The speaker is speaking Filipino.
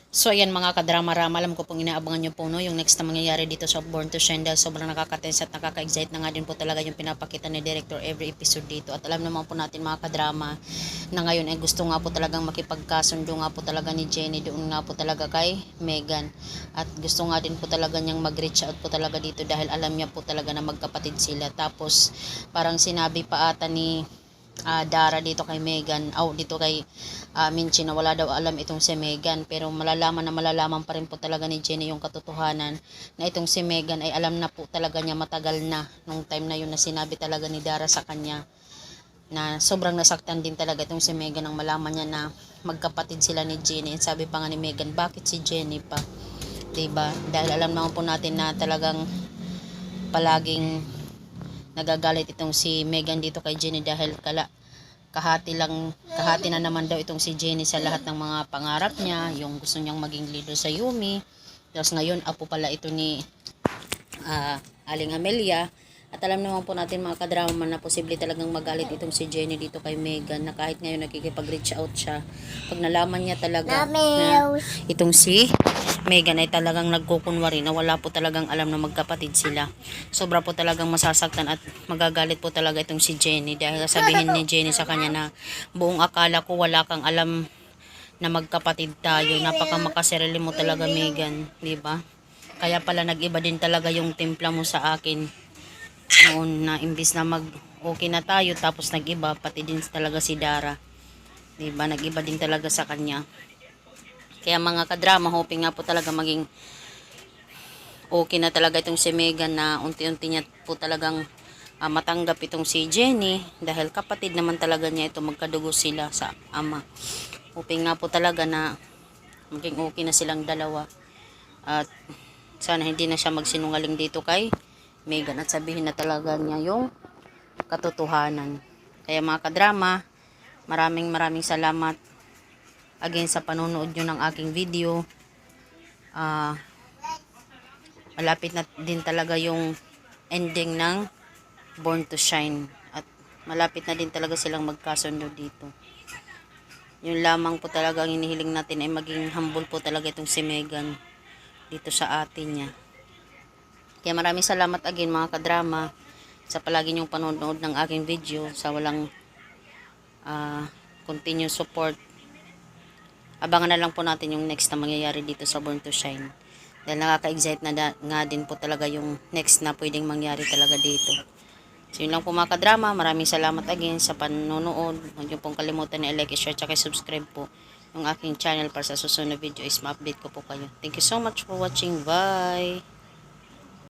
So ayan mga kadrama-rama, alam ko pong inaabangan nyo po no, yung next na mangyayari dito sa Born to Shine dahil sobrang nakaka-tense at nakaka-excite na nga din po talaga yung pinapakita ni Director every episode dito. At alam naman po natin mga kadrama na ngayon ay gusto nga po talagang makipagkasundo nga po talaga ni Jenny doon nga po talaga kay Megan. At gusto nga din po talaga niyang mag-reach out po talaga dito dahil alam niya po talaga na magkapatid sila. Tapos parang sinabi pa ata ni Dara dito kay Megan, dito kay Minchi na wala daw alam itong si Megan, pero malalaman pa rin po talaga ni Jenny yung katotohanan na itong si Megan ay alam na po talaga niya matagal na nung time na yun na sinabi talaga ni Dara sa kanya na sobrang nasaktan din talaga itong si Megan nang malaman niya na magkapatid sila ni Jenny. And sabi pa nga ni Megan, bakit si Jenny pa? 'Di ba? Dahil alam naman po natin na talagang palaging nagagalit itong si Megan dito kay Jenny dahil kahati na naman daw itong si Jenny sa lahat ng mga pangarap niya, yung gusto niyang maging leader sa Yumi. Tapos ngayon apo pala ito ni Aling Amelia. At alam naman po natin mga kadrama na posible talagang magalit itong si Jenny dito kay Megan na kahit ngayon nakikipag-reach out siya. Pag nalaman niya talaga na itong si Megan ay talagang nagkukunwari na wala po talagang alam na magkapatid sila. Sobra po talagang masasaktan at magagalit po talaga itong si Jenny dahil sabihin ni Jenny sa kanya na buong akala ko wala kang alam na magkapatid tayo. Napaka makasarili mo talaga, Megan, 'di ba? Kaya pala nag-iba din talaga yung timpla mo sa akin noon na imbis na okay na tayo tapos nag-iba pati din talaga si Dara. 'Di ba? Nag-iba din talaga sa kanya. Kaya mga kadrama, hoping nga po talaga maging okay na talaga itong si Megan na unti-unti niya po talagang matanggap itong si Jenny dahil kapatid naman talaga niya ito, magkadugo sila sa ama. Hoping nga po talaga na maging okay na silang dalawa at sana hindi na siya magsinungaling dito kay Megan at sabihin na talaga niya yung katotohanan. Kaya mga kadrama, maraming salamat again sa panonood nyo ng aking video. Malapit na din talaga yung ending ng Born to Shine at malapit na din talaga silang magkasundo dito. Yun lamang po talaga ang hinihiling natin ay maging humble po talaga itong si Megan dito sa atin niya. Kaya maraming salamat again mga kadrama sa palagi niyong panonood ng aking video, sa walang continuous support. Abangan na lang po natin yung next na mangyayari dito sa Born to Shine. Dahil nakaka-excite na nga din po talaga yung next na pwedeng mangyari talaga dito. So yun lang po mga kadrama. Maraming salamat again sa panonood. Huwag niyo pong kalimutan na i-like, i-share, at subscribe po yung aking channel para sa susunod na video is ma-update ko po kayo. Thank you so much for watching. Bye!